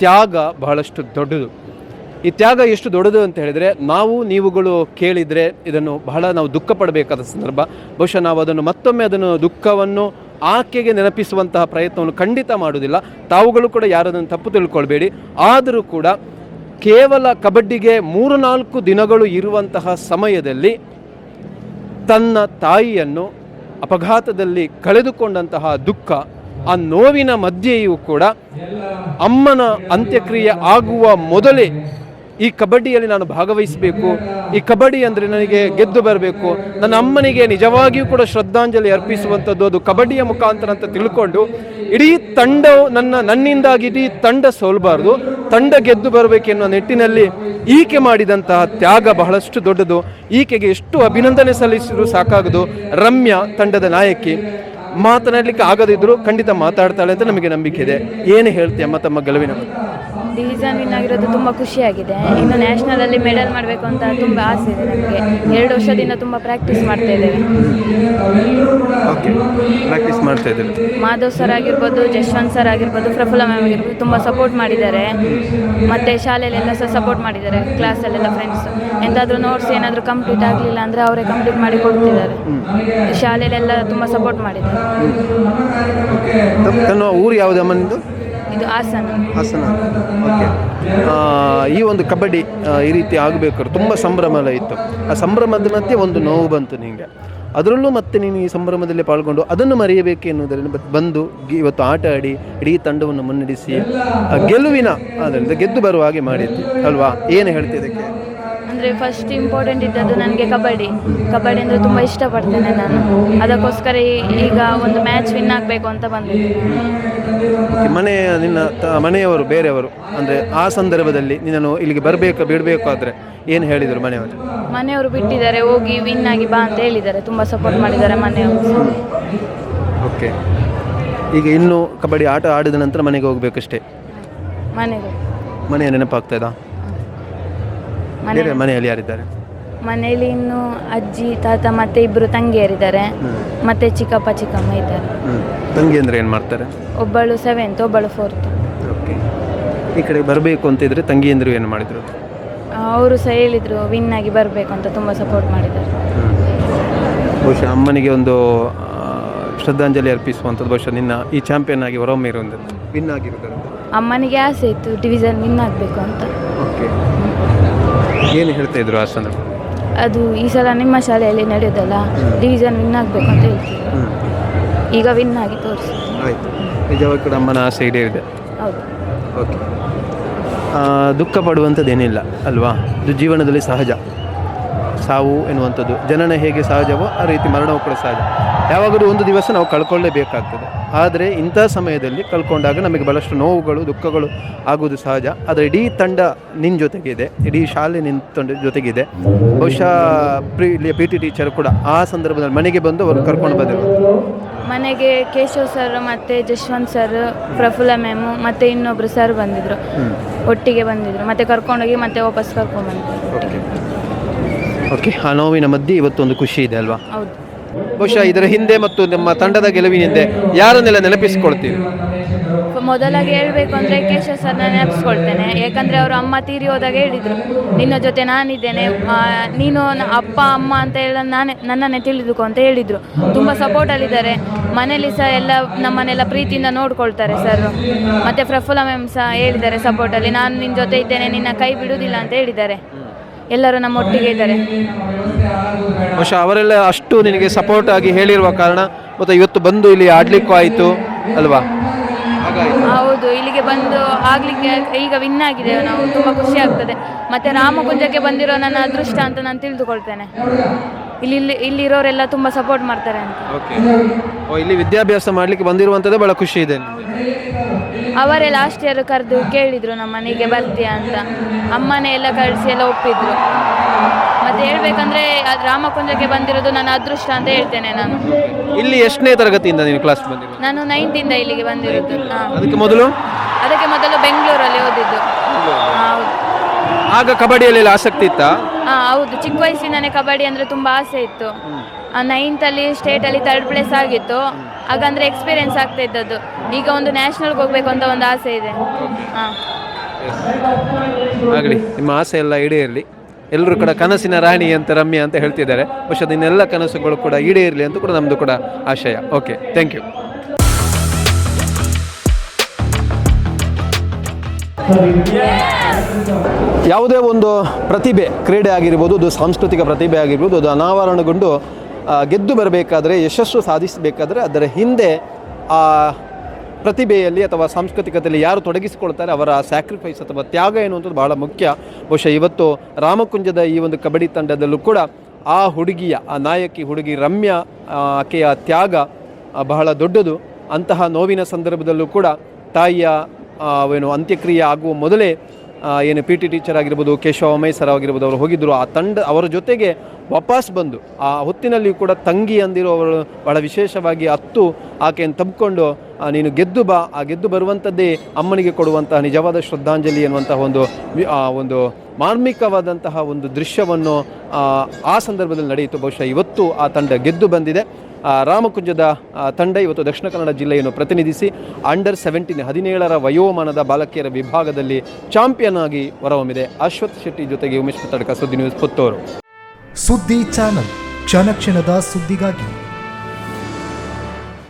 ತ್ಯಾಗ ಬಹಳಷ್ಟು ದೊಡ್ಡದು. ಈ ತ್ಯಾಗ ಎಷ್ಟು ದೊಡ್ಡದು ಅಂತ ಹೇಳಿದರೆ, ನೀವುಗಳು ಕೇಳಿದರೆ ಇದನ್ನು ಬಹಳ ನಾವು ದುಃಖ ಪಡಬೇಕಾದ ಸಂದರ್ಭ. ಬಹುಶಃ ನಾವು ಅದನ್ನು ದುಃಖವನ್ನು ಆಕೆಗೆ ನೆನಪಿಸುವಂತಹ ಪ್ರಯತ್ನವನ್ನು ಖಂಡಿತ ಮಾಡುವುದಿಲ್ಲ. ತಾವುಗಳು ಕೂಡ ಯಾರದನ್ನು ತಪ್ಪು ತಿಳ್ಕೊಳ್ಬೇಡಿ. ಆದರೂ ಕೂಡ ಕೇವಲ ಕಬಡ್ಡಿಗೆ 3-4 ದಿನಗಳು ಇರುವಂತಹ ಸಮಯದಲ್ಲಿ ತನ್ನ ತಾಯಿಯನ್ನು ಅಪಘಾತದಲ್ಲಿ ಕಳೆದುಕೊಂಡಂತಹ ದುಃಖ, ಆ ನೋವಿನ ಮಧ್ಯೆಯೂ ಕೂಡ ಅಮ್ಮನ ಅಂತ್ಯಕ್ರಿಯೆ ಆಗುವ ಮೊದಲೇ ಈ ಕಬಡ್ಡಿಯಲ್ಲಿ ನಾನು ಭಾಗವಹಿಸಬೇಕು, ಈ ಕಬಡ್ಡಿ ಅಂದರೆ ನನಗೆ ಗೆದ್ದು ಬರಬೇಕು, ನನ್ನ ಅಮ್ಮನಿಗೆ ನಿಜವಾಗಿಯೂ ಕೂಡ ಶ್ರದ್ಧಾಂಜಲಿ ಅರ್ಪಿಸುವಂಥದ್ದು ಅದು ಕಬಡ್ಡಿಯ ಮುಖಾಂತರ ಅಂತ ತಿಳ್ಕೊಂಡು ಇಡೀ ತಂಡವು ನನ್ನಿಂದಾಗಿ ಇಡೀ ತಂಡ ಸೋಲ್ಬಾರ್ದು, ತಂಡ ಗೆದ್ದು ಬರಬೇಕೆನ್ನುವ ನಿಟ್ಟಿನಲ್ಲಿ ಈಕೆ ಮಾಡಿದಂತಹ ತ್ಯಾಗ ಬಹಳಷ್ಟು ದೊಡ್ಡದು. ಈಕೆಗೆ ಎಷ್ಟು ಅಭಿನಂದನೆ ಸಲ್ಲಿಸಿದ್ರು ಸಾಕಾಗದು. ರಮ್ಯಾ ತಂಡದ ನಾಯಕಿ, ಮಾತನಾಡಲಿಕ್ಕೆ ಆಗದಿದ್ರು ಖಂಡಿತ ಮಾತಾಡ್ತಾಳೆ ಅಂತ ನಮಗೆ ನಂಬಿಕೆ ಇದೆ. ಏನು ಹೇಳ್ತೀಯಮ್ಮ ತಮ್ಮ ಗೆಲುವಿನ? ಡಿವಿಷನ್ ವಿನ್ ಆಗಿರೋದು ತುಂಬ ಖುಷಿಯಾಗಿದೆ. ಇನ್ನು ನ್ಯಾಷನಲಲ್ಲಿ ಮೆಡಲ್ ಮಾಡಬೇಕು ಅಂತ ತುಂಬ ಆಸೆ ಇದೆ ನಮಗೆ. 2 ವರ್ಷದಿಂದ ತುಂಬ ಪ್ರಾಕ್ಟೀಸ್ ಮಾಡ್ತಾ ಇದ್ದೇವೆ. ಓಕೆ, ಪ್ರಾಕ್ಟೀಸ್ ಮಾಡ್ತಾ ಇದ್ದೇವೆ. ಮಾಧವ್ ಸರ್ ಆಗಿರ್ಬೋದು, ಜಶ್ವಂತ್ ಸರ್ ಆಗಿರ್ಬೋದು, ಪ್ರಫುಲ್ಲ ಮ್ಯಾಮ್ ಆಗಿರ್ಬೋದು ತುಂಬ ಸಪೋರ್ಟ್ ಮಾಡಿದ್ದಾರೆ. ಮತ್ತು ಶಾಲೆಯಲ್ಲೆಲ್ಲ ಸಹ ಸಪೋರ್ಟ್ ಮಾಡಿದ್ದಾರೆ. ಕ್ಲಾಸಲ್ಲೆಲ್ಲ ಫ್ರೆಂಡ್ಸ್ ಎಂತಾದರೂ ನೋಟ್ಸ್ ಏನಾದರೂ ಕಂಪ್ಲೀಟ್ ಆಗಲಿಲ್ಲ ಅಂದರೆ ಅವರೇ ಕಂಪ್ಲೀಟ್ ಮಾಡಿ ಕೊಡ್ತಿದ್ದಾರೆ. ಶಾಲೆಯಲ್ಲೆಲ್ಲ ತುಂಬ ಸಪೋರ್ಟ್ ಮಾಡಿದ್ದಾರೆ. ತನ್ನ ಊರು ಯಾವುದಮ್ಮ ನಿಂದು? ಇದು ಹಾಸನ. ಓಕೆ. ಈ ಒಂದು ಕಬಡ್ಡಿ ಈ ರೀತಿ ಆಗಬೇಕಾದ್ರೆ ತುಂಬ ಸಂಭ್ರಮ ಇತ್ತು. ಆ ಸಂಭ್ರಮದ ಮಧ್ಯೆ ಒಂದು ನೋವು ಬಂತು ನಿಮಗೆ. ಅದರಲ್ಲೂ ಮತ್ತೆ ನೀನು ಈ ಸಂಭ್ರಮದಲ್ಲಿ ಪಾಲ್ಗೊಂಡು ಅದನ್ನು ಮರೆಯಬೇಕು ಎನ್ನುವುದರಿಂದ ಬಂದು ಇವತ್ತು ಆಟ ಆಡಿ ಇಡೀ ತಂಡವನ್ನು ಮುನ್ನಡೆಸಿ ಗೆಲುವಿನ ಅದರಿಂದ ಗೆದ್ದು ಬರುವ ಹಾಗೆ ಮಾಡಿದ್ದು ಅಲ್ವಾ? ಏನು ಹೇಳ್ತಿದ್ದಕ್ಕೆ? ಅಂದರೆ ಫಸ್ಟ್ ಇಂಪಾರ್ಟೆಂಟ್ ಇದ್ದದ್ದು ನನಗೆ ಕಬಡ್ಡಿ ಅಂದರೆ ತುಂಬ ಇಷ್ಟಪಡ್ತೇನೆ ನಾನು. ಅದಕ್ಕೋಸ್ಕರ ಈಗ ಒಂದು ಮ್ಯಾಚ್ ವಿನ್ ಆಗಬೇಕು ಅಂತ ಬಂದಿದ್ದೀನಿ. ನಿನ್ನ ಮನೆಯವರು ಬೇರೆಯವರು ಅಂದರೆ ಆ ಸಂದರ್ಭದಲ್ಲಿ ನಿನ್ನನ್ನು ಇಲ್ಲಿಗೆ ಬಿಡಬೇಕು ಆದರೆ ಏನು ಹೇಳಿದರು ಮನೆಯವರು ಬಿಟ್ಟಿದ್ದಾರೆ, ಹೋಗಿ ವಿನ್ ಆಗಿ ಬಾ ಅಂತ ಹೇಳಿದ್ದಾರೆ. ತುಂಬ ಸಪೋರ್ಟ್ ಮಾಡಿದ್ದಾರೆ ಮನೆಯವರು. ಓಕೆ. ಈಗ ಇನ್ನು ಕಬಡ್ಡಿ ಆಟ ಆಡಿದ ನಂತರ ಮನೆಗೆ ಹೋಗ್ಬೇಕಷ್ಟೇ. ಮನೆಯ ನೆನಪಾಗ್ತದಾ? ಮನೆಯಲ್ಲಿ ಯಾರಿದ್ದಾರೆ? ಮನೆಯಲ್ಲಿ ಇನ್ನು ಅಜ್ಜಿ ತಾತ ಮತ್ತೆ 2 ತಂಗಿಯರಿದ್ದಾರೆ, ಮತ್ತೆ ಚಿಕ್ಕಪ್ಪ ಚಿಕ್ಕಮ್ಮ ಇದ್ದಾರೆ. ತಂಗಿ ಅಂದರೆ ಏನು ಮಾಡ್ತಾರೆ? ಒಬ್ಬಳು 7th, ಒಬ್ಬಳು 4th. ಓಕೆ. ಈ ಕಡೆ ಬರಬೇಕು ಅಂತಿದ್ರೆ ತಂಗಿ ಅಂದರು ಏನು ಮಾಡಿದರು? ಅವರು ಸಹ ಹೇಳಿದರು ವಿನ್ ಆಗಿ ಬರಬೇಕು ಅಂತ, ತುಂಬ ಸಪೋರ್ಟ್ ಮಾಡಿದ್ದಾರೆ. ಬಹುಶಃ ಅಮ್ಮನಿಗೆ ಒಂದು ಶ್ರದ್ಧಾಂಜಲಿ ಅರ್ಪಿಸುವಂಥದ್ದು ಬಹುಶಃ ನಿನ್ನ ಈ ಚಾಂಪಿಯನ್ ಆಗಿ ಹೊರೊಮ್ಮೆ ಇರುವಂಥದ್ದು, ವಿನ್ ಆಗಿರೋದ್ರಿಂದ ಅಮ್ಮನಿಗೆ ಆಸೆ ಇತ್ತು ಡಿವಿಷನ್ ವಿನ್ ಆಗಬೇಕು ಅಂತ. ಓಕೆ. ಏನು ಹೇಳ್ತಾ ಇದ್ರು ಆ ಸಂದರ್ಭ? ಅದು ಈ ಸಲ ನಿಮ್ಮ ಶಾಲೆಯಲ್ಲಿ ನಡೆಯೋದಲ್ಲ, ಡಿವಿಷನ್ ವಿನ್ ಆಗಬೇಕು ಅಂತ ಹೇಳ್ತೀವಿ. ಈಗ ವಿನ್ ಆಗಿ ತೋರಿಸಿ. ಆಯಿತು. ನಿಜವಾಗಿ ಕೂಡ ಅಮ್ಮನ ಆಸೆ ಈಡೇರಿದೆ. ಹೌದು. ಓಕೆ. ದುಃಖ ಪಡುವಂಥದ್ದೇನಿಲ್ಲ ಅಲ್ವಾ? ಇದು ಜೀವನದಲ್ಲಿ ಸಹಜ. ಸಾವು ಎನ್ನುವಂಥದ್ದು ಜನನ ಹೇಗೆ ಸಹಜವೋ ಆ ರೀತಿ ಮರಣವೂ ಕೂಡ ಸಹಜ. ಯಾವಾಗಲೂ ಒಂದು ದಿವಸ ನಾವು ಕಳ್ಕೊಳ್ಳೇಬೇಕಾಗ್ತದೆ. ಆದರೆ ಇಂಥ ಸಮಯದಲ್ಲಿ ಕಳ್ಕೊಂಡಾಗ ನಮಗೆ ಬಹಳಷ್ಟು ನೋವುಗಳು ದುಃಖಗಳು ಆಗುವುದು ಸಹಜ. ಆದರೆ ಇಡೀ ತಂಡ ನಿನ್ನ ಜೊತೆಗಿದೆ, ಇಡೀ ಶಾಲೆ ನಿನ್ನ ಜೊತೆಗಿದೆ. ಬಹುಶಃ PT ಟೀಚರ್ ಕೂಡ ಆ ಸಂದರ್ಭದಲ್ಲಿ ಮನೆಗೆ ಬಂದು ಅವರು ಕರ್ಕೊಂಡು ಬಂದರು. ಮನೆಗೆ ಕೇಶವ್ ಸರ್ ಮತ್ತು ಜಶ್ವಂತ್ ಸರ್, ಪ್ರಫುಲ್ಲ ಮ್ಯಾಮು ಮತ್ತು ಇನ್ನೊಬ್ಬರು ಸರ್ ಬಂದಿದ್ದರು, ಒಟ್ಟಿಗೆ ಬಂದಿದ್ದರು. ಮತ್ತು ಕರ್ಕೊಂಡೋಗಿ ಮತ್ತೆ ವಾಪಸ್ ಕರ್ಕೊಂಡು ಬಂದಿದ್ದರು. ಓಕೆ. ಆ ನೋವಿನ ಮಧ್ಯೆ ಇವತ್ತೊಂದು ಖುಷಿ ಇದೆ ಅಲ್ವಾ? ಹೌದು. ಬಹುಶಃ ಇದರ ಹಿಂದೆ ಮತ್ತು ನಮ್ಮ ತಂಡದ ಗೆಲುವಿನ ಹಿಂದೆ ಯಾರನ್ನೆಲ್ಲ ನೆನಪಿಸಿಕೊಳ್ತೀರಿ? ಮೊದಲಾಗಿ ಹೇಳಬೇಕು ಅಂದರೆ ಕೇಶವ ಸರ್ನ ನೆನಪಿಸ್ಕೊಳ್ತೇನೆ. ಯಾಕಂದರೆ ಅವರು ಅಮ್ಮ ತೀರಿ ಹೋದಾಗ ಹೇಳಿದರು, ನಿನ್ನ ಜೊತೆ ನಾನಿದ್ದೇನೆ, ನೀನು ಅಪ್ಪ ಅಮ್ಮ ಅಂತ ಹೇಳ ನನ್ನನ್ನೇ ತಿಳಿದುಕೊ ಅಂತ ಹೇಳಿದರು. ತುಂಬ ಸಪೋರ್ಟಲ್ಲಿದ್ದಾರೆ. ಮನೇಲಿ ಸಹ ಎಲ್ಲ ನಮ್ಮನ್ನೆಲ್ಲ ಪ್ರೀತಿಯಿಂದ ನೋಡ್ಕೊಳ್ತಾರೆ ಸರ್. ಮತ್ತು ಪ್ರಫುಲ್ಲ ಮ್ಯಾಮ್ ಸಹ ಹೇಳಿದ್ದಾರೆ ಸಪೋರ್ಟಲ್ಲಿ, ನಾನು ನಿನ್ನ ಜೊತೆ ಇದ್ದೇನೆ, ನಿನ್ನ ಕೈ ಬಿಡುವುದಿಲ್ಲ ಅಂತ ಹೇಳಿದ್ದಾರೆ. ಎಲ್ಲರೂ ನಮ್ಮ ಒಟ್ಟಿಗೆ ಇದ್ದಾರೆ. ಬಹುಶಃ ಅವರೆಲ್ಲ ಅಷ್ಟು ನಿನಗೆ ಸಪೋರ್ಟ್ ಆಗಿ ಹೇಳಿರುವ ಕಾರಣ ಮತ್ತು ಇವತ್ತು ಬಂದು ಇಲ್ಲಿ ಆಡ್ಲಿಕ್ಕೂ ಆಯಿತು ಅಲ್ವಾ? ಹೌದು, ಇಲ್ಲಿಗೆ ಬಂದು ಆಗ್ಲಿಕ್ಕೆ ಈಗ ವಿನ್ ಆಗಿದ್ದೇವೆ ನಾವು. ತುಂಬ ಖುಷಿ ಆಗ್ತದೆ. ಮತ್ತು ರಾಮಕುಂಜಕ್ಕೆ ಬಂದಿರೋ ನನ್ನ ಅದೃಷ್ಟ ಅಂತ ನಾನು ತಿಳಿದುಕೊಳ್ತೇನೆ. ಇಲ್ಲಿರೋರೆಲ್ಲ ತುಂಬ ಸಪೋರ್ಟ್ ಮಾಡ್ತಾರೆ ಅಂತ. ಇಲ್ಲಿ ವಿದ್ಯಾಭ್ಯಾಸ ಮಾಡಲಿಕ್ಕೆ ಬಂದಿರುವಂಥದ್ದೇ ಭಾಳ ಖುಷಿ ಇದೆ. ಅವರೇ ಲಾಸ್ಟ್ ಇಯರ್ ಕರೆದು ಕೇಳಿದರು ನಮ್ಮ ಮನೆಗೆ ಬರ್ತೀಯಾ ಅಂತ. ಅಮ್ಮನೇ ಎಲ್ಲ ಕಳಿಸಿ ಎಲ್ಲ ಒಪ್ಪಿದ್ರು. ಮತ್ತು ಹೇಳ್ಬೇಕಂದ್ರೆ ರಾಮಕುಂಜಕ್ಕೆ ಬಂದಿರೋದು ನನ್ನ ಅದೃಷ್ಟ ಅಂತ ಹೇಳ್ತೇನೆ ನಾನು. ಇಲ್ಲಿ ಎಷ್ಟನೇ ತರಗತಿಯಿಂದ ನೀನು ಕ್ಲಾಸ್ ಬಂದಿರೋದು? ನಾನು 9th ಇಲ್ಲಿಗೆ ಬಂದಿರೋದು. ಅದಕ್ಕೆ ಮೊದಲು ಬೆಂಗಳೂರಲ್ಲಿ ಓದಿದ್ದು. ಹೌದು. ಆಗ ಕಬಡ್ಡಿಯಲ್ಲಿ ಆಸಕ್ತಿ ಇತ್ತಾ? ಹೌದು, ಚಿಕ್ಕ ವಯಸ್ಸಿಂದನೇ ಕಬಡ್ಡಿ ಅಂದರೆ ತುಂಬ ಆಸೆ ಇತ್ತು. 9th ಸ್ಟೇಟಲ್ಲಿ 3rd ಪ್ಲೇಸ್ ಆಗಿತ್ತು. ಹಾಗಂದರೆ ಎಕ್ಸ್ಪೀರಿಯೆನ್ಸ್ ಆಗ್ತಾ ಇದ್ದದ್ದು. ಈಗ ಒಂದು ನ್ಯಾಷನಲ್ಗೆ ಹೋಗಬೇಕು ಅಂತ ಒಂದು ಆಸೆ ಇದೆ. ಆಗಲಿ, ನಿಮ್ಮ ಆಸೆ ಎಲ್ಲ ಈಡೇರಲಿ. ಎಲ್ಲರೂ ಕೂಡ ಕನಸಿನ ರಾಣಿ ಅಂತ ರಮ್ಯಾ ಅಂತ ಹೇಳ್ತಿದ್ದಾರೆ. ಬಹುಶಃ ಇನ್ನೆಲ್ಲ ಕನಸುಗಳು ಕೂಡ ಈಡೇರಲಿ ಅಂತ ಕೂಡ ನಮ್ಮದು ಕೂಡ ಆಶಯ. Okay, thank you. ಯಾವುದೇ ಒಂದು ಪ್ರತಿಭೆ, ಕ್ರೀಡೆ ಆಗಿರ್ಬೋದು, ಅದು ಸಾಂಸ್ಕೃತಿಕ ಪ್ರತಿಭೆ ಆಗಿರ್ಬೋದು, ಅದು ಅನಾವರಣಗೊಂಡು ಗೆದ್ದು ಬರಬೇಕಾದ್ರೆ, ಯಶಸ್ಸು ಸಾಧಿಸಬೇಕಾದ್ರೆ ಅದರ ಹಿಂದೆ ಆ ಪ್ರತಿಭೆಯಲ್ಲಿ ಅಥವಾ ಸಾಂಸ್ಕೃತಿಕತೆಯಲ್ಲಿ ಯಾರು ತೊಡಗಿಸಿಕೊಳ್ತಾರೆ ಅವರ ಸ್ಯಾಕ್ರಿಫೈಸ್ ಅಥವಾ ತ್ಯಾಗ ಎನ್ನುವಂಥದ್ದು ಬಹಳ ಮುಖ್ಯ. ಬಹುಶಃ ಇವತ್ತು ರಾಮಕುಂಜದ ಈ ಒಂದು ಕಬಡ್ಡಿ ತಂಡದಲ್ಲೂ ಕೂಡ ಆ ಹುಡುಗಿಯ, ಆ ನಾಯಕಿ ಹುಡುಗಿ ರಮ್ಯಾ, ಆಕೆಯ ತ್ಯಾಗ ಬಹಳ ದೊಡ್ಡದು. ಅಂತಹ ನೋವಿನ ಸಂದರ್ಭದಲ್ಲೂ ಕೂಡ ತಾಯಿಯ ಅಂತ್ಯಕ್ರಿಯೆ ಆಗುವ ಮೊದಲೇ ಏನು PT ಟೀಚರ್ ಆಗಿರ್ಬೋದು, ಕೇಶವ ಸರ್ ಆಗಿರ್ಬೋದು, ಅವರು ಹೋಗಿದ್ದರು. ಆ ಅವರ ಜೊತೆಗೆ ವಾಪಸ್ ಬಂದು ಆ ಹೊತ್ತಿನಲ್ಲಿ ಕೂಡ ತಂಗಿ ಅಂದಿರುವವರು ಬಹಳ ವಿಶೇಷವಾಗಿ ಆಕೆಯನ್ನು ತಬ್ಕೊಂಡು ನೀನು ಗೆದ್ದು ಬಾ, ಆ ಗೆದ್ದು ಬರುವಂಥದ್ದೇ ಅಮ್ಮನಿಗೆ ಕೊಡುವಂತಹ ನಿಜವಾದ ಶ್ರದ್ಧಾಂಜಲಿ ಎನ್ನುವಂತಹ ಒಂದು ಮಾರ್ಮಿಕವಾದಂತಹ ಒಂದು ದೃಶ್ಯವನ್ನು ಆ ಸಂದರ್ಭದಲ್ಲಿ ನಡೆಯಿತು. ಬಹುಶಃ ಇವತ್ತು ಆ ತಂಡ ಗೆದ್ದು ಬಂದಿದೆ. ರಾಮಕುಂಜದ ತಂಡ ಇವತ್ತು ದಕ್ಷಿಣ ಕನ್ನಡ ಜಿಲ್ಲೆಯನ್ನು ಪ್ರತಿನಿಧಿಸಿ ಅಂಡರ್ 17 ವಯೋಮಾನದ ಬಾಲಕಿಯರ ವಿಭಾಗದಲ್ಲಿ ಚಾಂಪಿಯನ್ ಆಗಿ ಹೊರಹೊಮ್ಮಿದೆ. ಅಶ್ವಥ್ ಶೆಟ್ಟಿ ಜೊತೆಗೆ ಉಮೇಶ್ ಪುತ್ತಡ್ಕ, ಸುದ್ದಿ ನ್ಯೂಸ್, ಪುತ್ತೂರು. ಸುದ್ದಿ ಚಾನಲ್, ಕ್ಷಣ ಕ್ಷಣದ ಸುದ್ದಿಗಾಗಿ.